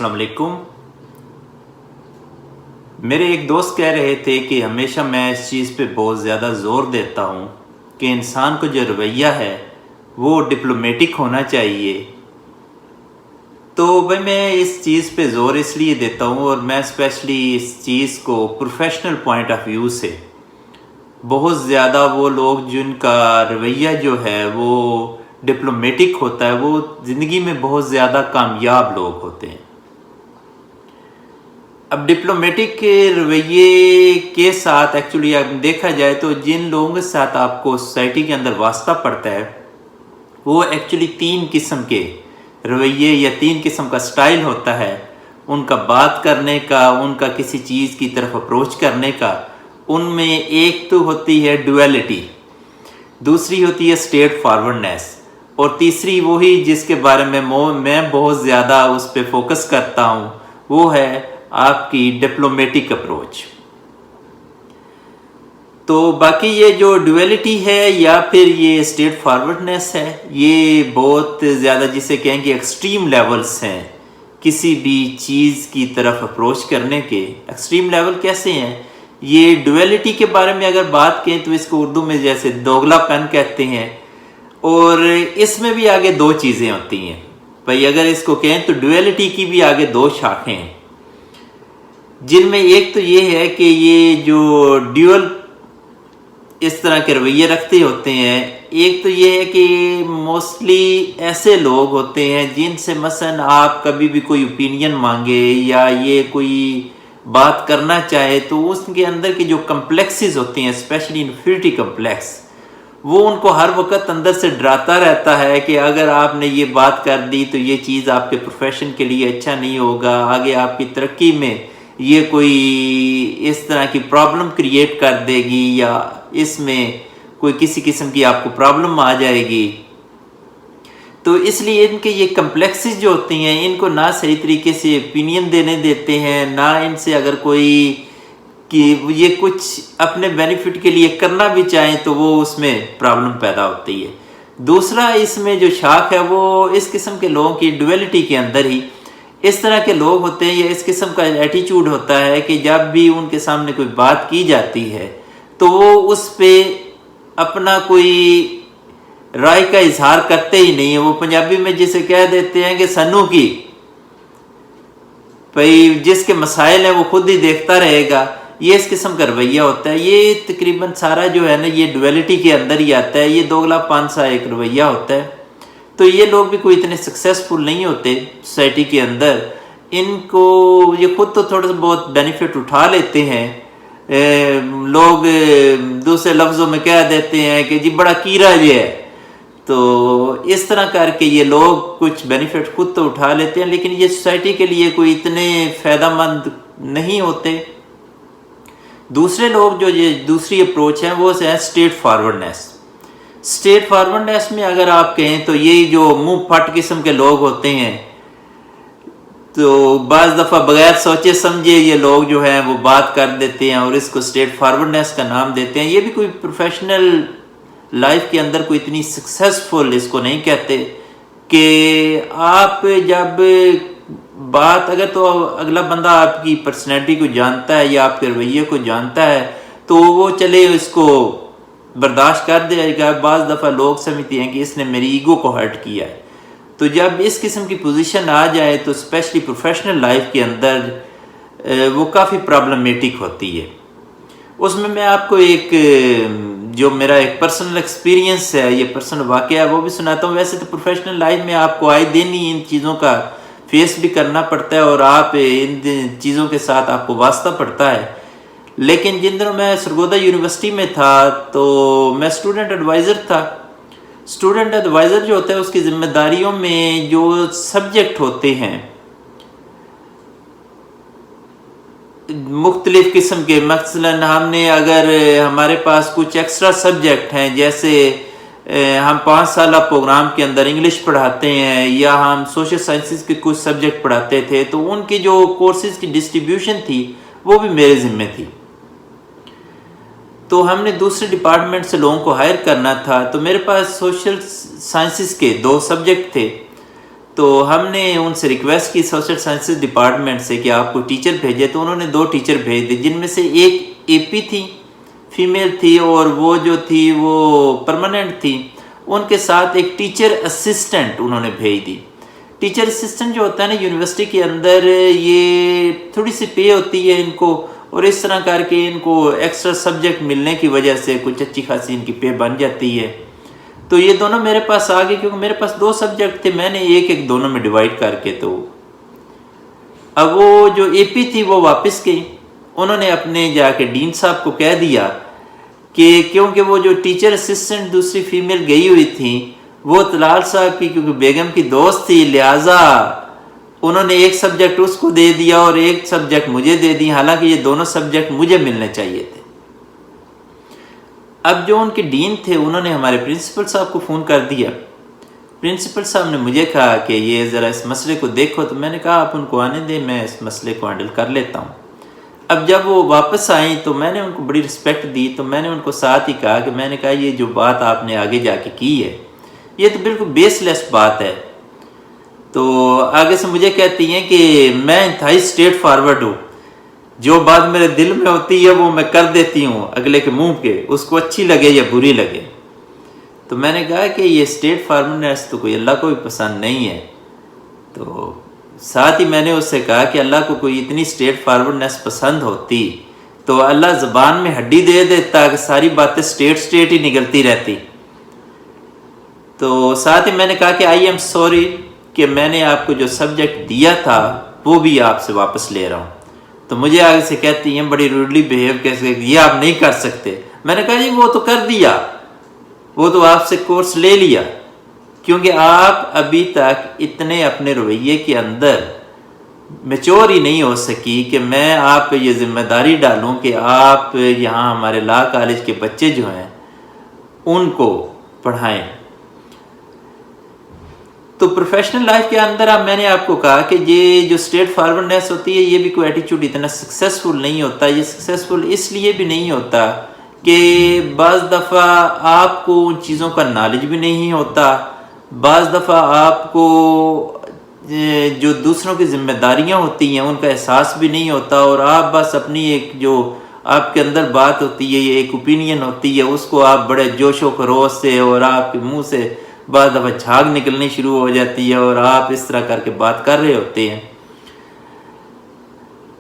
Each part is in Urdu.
السلام علیکم۔ میرے ایک دوست کہہ رہے تھے کہ ہمیشہ میں اس چیز پہ بہت زیادہ زور دیتا ہوں کہ انسان کو جو رویہ ہے وہ ڈپلومیٹک ہونا چاہیے۔ تو بھائی میں اس چیز پہ زور اس لیے دیتا ہوں، اور میں اسپیشلی اس چیز کو پروفیشنل پوائنٹ آف ویو سے بہت زیادہ وہ لوگ جن کا رویہ جو ہے وہ ڈپلومیٹک ہوتا ہے وہ زندگی میں بہت زیادہ کامیاب لوگ ہوتے ہیں۔ اب ڈپلومیٹک کے رویے کے ساتھ ایکچولی دیکھا جائے تو جن لوگوں کے ساتھ آپ کو سوسائٹی کے اندر واسطہ پڑتا ہے وہ ایکچولی 3 قسم کے رویے یا 3 قسم کا سٹائل ہوتا ہے ان کا بات کرنے کا، ان کا کسی چیز کی طرف اپروچ کرنے کا۔ ان میں ایک تو ہوتی ہے ڈویلٹی، دوسری ہوتی ہے اسٹریٹ فارورڈنیس، اور تیسری وہی جس کے بارے میں میں بہت زیادہ اس پہ فوکس کرتا ہوں، وہ ہے آپ کی ڈپلومیٹک اپروچ۔ تو باقی یہ جو ڈویلٹی ہے یا پھر یہ اسٹریٹ فارورڈنیس ہے، یہ بہت زیادہ جسے کہیں کہ ایکسٹریم لیولز ہیں کسی بھی چیز کی طرف اپروچ کرنے کے۔ ایکسٹریم لیول کیسے ہیں؟ یہ ڈویلٹی کے بارے میں اگر بات کریں تو اس کو اردو میں جیسے دوگلا پن کہتے ہیں، اور اس میں بھی آگے 2 چیزیں ہوتی ہیں۔ بھائی اگر اس کو کہیں تو ڈویلٹی کی بھی آگے 2 شاخیں ہیں، جن میں ایک تو یہ ہے کہ یہ جو ڈیول اس طرح کے رویے رکھتے ہوتے ہیں، ایک تو یہ ہے کہ موسٹلی ایسے لوگ ہوتے ہیں جن سے مثلا آپ کبھی بھی کوئی اوپینین مانگے یا یہ کوئی بات کرنا چاہے تو اس کے اندر کی جو کمپلیکسز ہوتی ہیں، اسپیشلی انفیریٹی کمپلیکس، وہ ان کو ہر وقت اندر سے ڈراتا رہتا ہے کہ اگر آپ نے یہ بات کر دی تو یہ چیز آپ کے پروفیشن کے لیے اچھا نہیں ہوگا، آگے آپ کی ترقی میں یہ کوئی اس طرح کی پرابلم کریٹ کر دے گی، یا اس میں کوئی کسی قسم کی آپ کو پرابلم آ جائے گی۔ تو اس لیے ان کے یہ کمپلیکسز جو ہوتی ہیں ان کو نہ صحیح طریقے سے اوپینین دینے دیتے ہیں، نہ ان سے اگر کوئی کہ یہ کچھ اپنے بینیفٹ کے لیے کرنا بھی چاہیں تو وہ اس میں پرابلم پیدا ہوتی ہے۔ دوسرا اس میں جو شاخ ہے وہ اس قسم کے لوگوں کی ڈویلٹی کے اندر ہی اس طرح کے لوگ ہوتے ہیں، یا اس قسم کا ایٹیچیوڈ ہوتا ہے کہ جب بھی ان کے سامنے کوئی بات کی جاتی ہے تو وہ اس پہ اپنا کوئی رائے کا اظہار کرتے ہی نہیں ہیں۔ وہ پنجابی میں جسے کہہ دیتے ہیں کہ سنو کی، بھائی جس کے مسائل ہیں وہ خود ہی دیکھتا رہے گا، یہ اس قسم کا رویہ ہوتا ہے۔ یہ تقریباً سارا جو ہے نا یہ ڈویلٹی کے اندر ہی آتا ہے، یہ دوگلا پن سا ایک رویہ ہوتا ہے۔ تو یہ لوگ بھی کوئی اتنے سکسیسفل نہیں ہوتے سوسائٹی کے اندر، ان کو یہ خود تو تھوڑا سا بہت بینیفٹ اٹھا لیتے ہیں، لوگ دوسرے لفظوں میں کہہ دیتے ہیں کہ جی بڑا کیڑا یہ ہے، تو اس طرح کر کے یہ لوگ کچھ بینیفٹ خود تو اٹھا لیتے ہیں لیکن یہ سوسائٹی کے لیے کوئی اتنے فائدہ مند نہیں ہوتے۔ دوسرے لوگ جو یہ دوسری اپروچ ہے وہ ہے اسٹریٹ فارورڈنیس۔ اسٹریٹ فارورڈنیس میں اگر آپ کہیں تو یہ جو منہ پھٹ قسم کے لوگ ہوتے ہیں، تو بعض دفعہ بغیر سوچے سمجھے یہ لوگ جو ہیں وہ بات کر دیتے ہیں اور اس کو اسٹریٹ فارورڈنیس کا نام دیتے ہیں۔ یہ بھی کوئی پروفیشنل لائف کے اندر کوئی اتنی سکسیسفل اس کو نہیں کہتے کہ آپ جب بات اگر تو اگلا بندہ آپ کی پرسنالٹی کو جانتا ہے یا آپ کے رویے کو جانتا ہے تو وہ چلے اس کو برداشت کر دے گا۔ بعض دفعہ لوگ سمجھتے ہیں کہ اس نے میری ایگو کو ہرٹ کیا ہے، تو جب اس قسم کی پوزیشن آ جائے تو اسپیشلی پروفیشنل لائف کے اندر وہ کافی پرابلمیٹک ہوتی ہے۔ اس میں آپ کو ایک جو میرا ایک پرسنل ایکسپیرینس ہے، یہ پرسنل واقعہ ہے، وہ بھی سناتا ہوں۔ ویسے تو پروفیشنل لائف میں آپ کو آئے دن ہی ان چیزوں کا فیس بھی کرنا پڑتا ہے اور آپ ان چیزوں کے ساتھ آپ کو واسطہ پڑتا ہے، لیکن جن دنوں میں سرگودا یونیورسٹی میں تھا تو میں اسٹوڈنٹ ایڈوائزر تھا۔ اسٹوڈنٹ ایڈوائزر جو ہوتا ہے اس کی ذمہ داریوں میں جو سبجیکٹ ہوتے ہیں مختلف قسم کے، مثلا ہم نے اگر ہمارے پاس کچھ ایکسٹرا سبجیکٹ ہیں، جیسے ہم 5 سالہ پروگرام کے اندر انگلش پڑھاتے ہیں یا ہم سوشل سائنسز کے کچھ سبجیکٹ پڑھاتے تھے، تو ان کی جو کورسز کی ڈسٹریبیوشن تھی وہ بھی میرے ذمہ تھی۔ تو ہم نے دوسرے ڈپارٹمنٹ سے لوگوں کو ہائر کرنا تھا، تو میرے پاس سوشل سائنسز کے 2 سبجیکٹ تھے، تو ہم نے ان سے ریکویسٹ کی سوشل سائنسز ڈپارٹمنٹ سے کہ آپ کو ٹیچر بھیجے، تو انہوں نے 2 ٹیچر بھیج دی، جن میں سے ایک اے پی تھی، فیمیل تھی، اور وہ جو تھی وہ پرماننٹ تھی، ان کے ساتھ ایک ٹیچر اسسٹنٹ انہوں نے بھیج دی۔ ٹیچر اسسٹنٹ جو ہوتا ہے نا یونیورسٹی کے اندر، یہ تھوڑی سی پے ہوتی ہے ان کو، اور اس طرح کر کے ان کو ایکسٹرا سبجیکٹ ملنے کی وجہ سے کچھ اچھی خاصی ان کی پے بن جاتی ہے۔ تو یہ دونوں میرے پاس آ گئے، کیونکہ میرے پاس 2 سبجیکٹ تھے، میں نے ایک دونوں میں ڈیوائڈ کر کے، تو اب وہ جو اے پی تھی وہ واپس گئی، انہوں نے اپنے جا کے ڈین صاحب کو کہہ دیا کہ کیونکہ وہ جو ٹیچر اسسٹنٹ دوسری فیمیل گئی ہوئی تھی وہ طلال صاحب کی کیونکہ بیگم کی دوست تھی، لہٰذا انہوں نے ایک سبجیکٹ اس کو دے دیا اور ایک سبجیکٹ مجھے دے دی، حالانکہ یہ دونوں سبجیکٹ مجھے ملنے چاہیے تھے۔ اب جو ان کے ڈین تھے انہوں نے ہمارے پرنسپل صاحب کو فون کر دیا۔ پرنسپل صاحب نے مجھے کہا کہ یہ ذرا اس مسئلے کو دیکھو، تو میں نے کہا آپ ان کو آنے دیں، میں اس مسئلے کو ہینڈل کر لیتا ہوں۔ اب جب وہ واپس آئیں تو میں نے ان کو بڑی رسپیکٹ دی، تو میں نے ان کو ساتھ ہی کہا کہ میں نے کہا یہ جو بات آپ نے آگے جا کے کی ہے یہ تو بالکل بیس لیس بات ہے۔ تو آگے سے مجھے کہتی ہیں کہ میں انتہائی اسٹریٹ فارورڈ ہوں، جو بات میرے دل میں ہوتی ہے وہ میں کر دیتی ہوں اگلے کے منہ کے، اس کو اچھی لگے یا بری لگے۔ تو میں نے کہا کہ یہ اسٹریٹ فارورڈنیس تو کوئی اللہ کو بھی پسند نہیں ہے۔ تو ساتھ ہی میں نے اس سے کہا کہ اللہ کو کوئی اتنی اسٹریٹ فارورڈنیس پسند ہوتی تو اللہ زبان میں ہڈی دے دیتا کہ ساری باتیں اسٹریٹ ہی نکلتی رہتی۔ تو ساتھ ہی میں نے کہا کہ آئی ایم سوری کہ میں نے آپ کو جو سبجیکٹ دیا تھا وہ بھی آپ سے واپس لے رہا ہوں۔ تو مجھے آگے سے کہتی ہیں بڑی روڈلی بیہیو کیسے، یہ آپ نہیں کر سکتے۔ میں نے کہا جی وہ تو کر دیا، وہ تو آپ سے کورس لے لیا، کیونکہ آپ ابھی تک اتنے اپنے رویے کے اندر میچور ہی نہیں ہو سکی کہ میں آپ پہ یہ ذمہ داری ڈالوں کہ آپ یہاں ہمارے لا کالج کے بچے جو ہیں ان کو پڑھائیں۔ تو پروفیشنل لائف کے اندر اب میں نے آپ کو کہا کہ یہ جو اسٹریٹ فارورڈنیس ہوتی ہے یہ بھی کوئی ایٹیچیوڈ اتنا سکسیسفل نہیں ہوتا۔ یہ سکسیسفل اس لیے بھی نہیں ہوتا کہ بعض دفعہ آپ کو ان چیزوں کا نالج بھی نہیں ہوتا، بعض دفعہ آپ کو جو دوسروں کی ذمہ داریاں ہوتی ہیں ان کا احساس بھی نہیں ہوتا، اور آپ بس اپنی ایک جو آپ کے اندر بات ہوتی ہے، یہ ایک اوپینین ہوتی ہے، اس کو آپ بڑے جوش و خروش سے اور آپ کے منہ سے بعض دفعہ جھاگ نکلنی شروع ہو جاتی ہے اور آپ اس طرح کر کے بات کر رہے ہوتے ہیں۔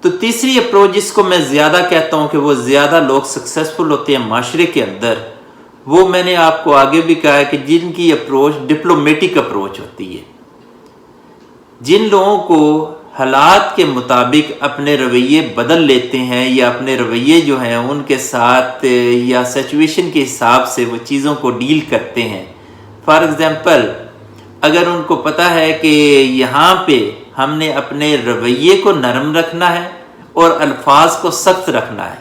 تو تیسری اپروچ جس کو میں زیادہ کہتا ہوں کہ وہ زیادہ لوگ سکسیسفل ہوتے ہیں معاشرے کے اندر، وہ میں نے آپ کو آگے بھی کہا ہے کہ جن کی اپروچ ڈپلومیٹک اپروچ ہوتی ہے، جن لوگوں کو حالات کے مطابق اپنے رویے بدل لیتے ہیں یا اپنے رویے جو ہیں ان کے ساتھ یا سچویشن کے حساب سے وہ چیزوں کو ڈیل کرتے ہیں۔ فار ایگزامپل، اگر ان کو پتہ ہے کہ یہاں پہ ہم نے اپنے رویے کو نرم رکھنا ہے اور الفاظ کو سخت رکھنا ہے،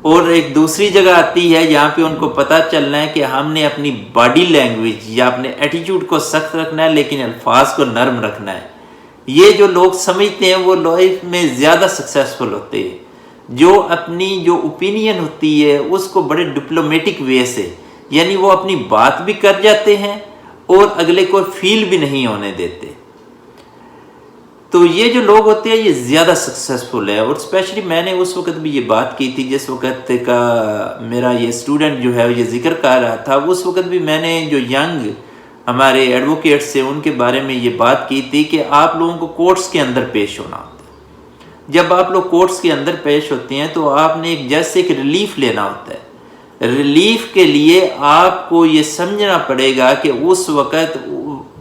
اور ایک دوسری جگہ آتی ہے جہاں پہ ان کو پتہ چلنا ہے کہ ہم نے اپنی باڈی لینگویج یا اپنے ایٹیٹیوڈ کو سخت رکھنا ہے لیکن الفاظ کو نرم رکھنا ہے، یہ جو لوگ سمجھتے ہیں وہ لائف میں زیادہ سکسیسفل ہوتے ہیں، جو اپنی جو اوپینین ہوتی ہے اس کو بڑے ڈپلومیٹک وے سے، یعنی وہ اپنی بات بھی کر جاتے ہیں اور اگلے کو فیل بھی نہیں ہونے دیتے۔ تو یہ جو لوگ ہوتے ہیں یہ زیادہ سکسیسفل ہے، اور اسپیشلی میں نے اس وقت بھی یہ بات کی تھی جس وقت کا میرا یہ اسٹوڈنٹ جو ہے یہ ذکر کر رہا تھا، اس وقت بھی میں نے جو ینگ ہمارے ایڈوکیٹس سے ان کے بارے میں یہ بات کی تھی کہ آپ لوگوں کو کورٹس کے اندر پیش ہونا ہوتا ہے۔ جب آپ لوگ کورٹس کے اندر پیش ہوتے ہیں تو آپ نے ایک جج سے ایک ریلیف لینا ہوتا ہے۔ ریلیف کے لیے آپ کو یہ سمجھنا پڑے گا کہ اس وقت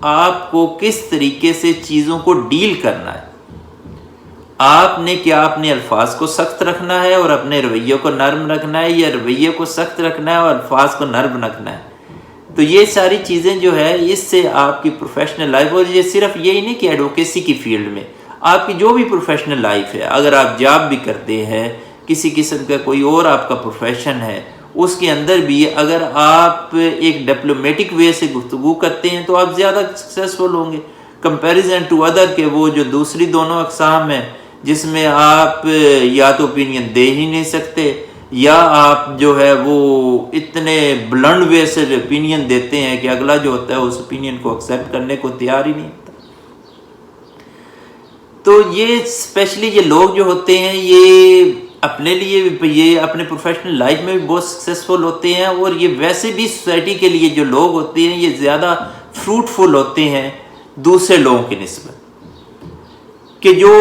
آپ کو کس طریقے سے چیزوں کو ڈیل کرنا ہے، آپ نے کیا اپنے الفاظ کو سخت رکھنا ہے اور اپنے رویے کو نرم رکھنا ہے، یا رویے کو سخت رکھنا ہے اور الفاظ کو نرم رکھنا ہے۔ تو یہ ساری چیزیں جو ہے اس سے آپ کی پروفیشنل لائف، اور یہ صرف یہی نہیں کہ ایڈوکیسی کی فیلڈ میں، آپ کی جو بھی پروفیشنل لائف ہے، اگر آپ جاب بھی کرتے ہیں، کسی قسم کا کوئی اور آپ کا پروفیشن ہے، اس کے اندر بھی اگر آپ ایک ڈپلومیٹک وے سے گفتگو کرتے ہیں تو آپ زیادہ سکسیسفل ہوں گے کمپیریزن ٹو ادر کہ وہ جو دوسری دونوں اقسام ہیں جس میں آپ یا تو اوپینین دے ہی نہیں سکتے، یا آپ جو ہے وہ اتنے بلنڈ وے سے اوپینین دیتے ہیں کہ اگلا جو ہوتا ہے اس اوپینین کو ایکسیپٹ کرنے کو تیار ہی نہیں ہوتا۔ تو یہ اسپیشلی یہ لوگ جو ہوتے ہیں یہ اپنے لیے یہ اپنے پروفیشنل لائف میں بھی بہت سکسیزفل ہوتے ہیں، اور یہ ویسے بھی سوسائٹی کے لیے جو لوگ ہوتے ہیں یہ زیادہ فروٹفل ہوتے ہیں دوسرے لوگوں کی نسبت، کہ جو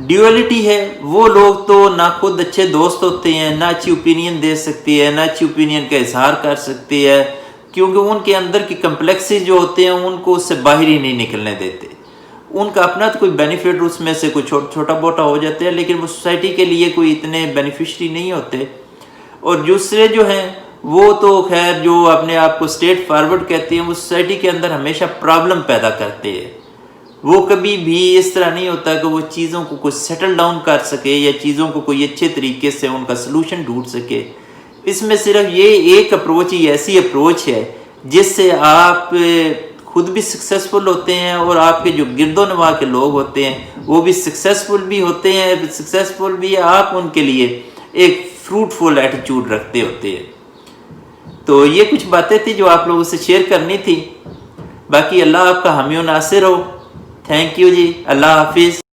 ڈیولیٹی ہے وہ لوگ تو نہ خود اچھے دوست ہوتے ہیں، نہ اچھی اوپینین دے سکتی ہے، نہ اچھی اوپینین کا اظہار کر سکتی ہے، کیونکہ ان کے اندر کی کمپلیکسز جو ہوتے ہیں ان کو اس سے باہر ہی نہیں نکلنے دیتے۔ ان کا اپنا تو کوئی بینیفٹ اس میں سے کوئی چھوٹا موٹا ہو جاتا ہے، لیکن وہ سوسائٹی کے لیے کوئی اتنے بینیفیشری نہیں ہوتے۔ اور دوسرے جو ہیں وہ تو خیر جو اپنے آپ کو اسٹریٹ فارورڈ کہتے ہیں، وہ سوسائٹی کے اندر ہمیشہ پرابلم پیدا کرتے ہیں۔ وہ کبھی بھی اس طرح نہیں ہوتا کہ وہ چیزوں کو کوئی سیٹل ڈاؤن کر سکے یا چیزوں کو کوئی اچھے طریقے سے ان کا سلوشن ڈھونڈ سکے۔ اس میں صرف یہ ایک اپروچ ہی ایسی اپروچ ہے جس سے آپ خود بھی سکسیزفل ہوتے ہیں، اور آپ کے جو گرد و نواح کے لوگ ہوتے ہیں وہ بھی سکسیزفل بھی ہوتے ہیں، سکسیزفل بھی آپ ان کے لیے ایک فروٹفل ایٹیچیوڈ رکھتے ہوتے ہیں۔ تو یہ کچھ باتیں تھی جو آپ لوگوں سے شیئر کرنی تھی۔ باقی اللہ آپ کا حامی و ناصر ہو۔ تھینک یو جی، اللہ حافظ۔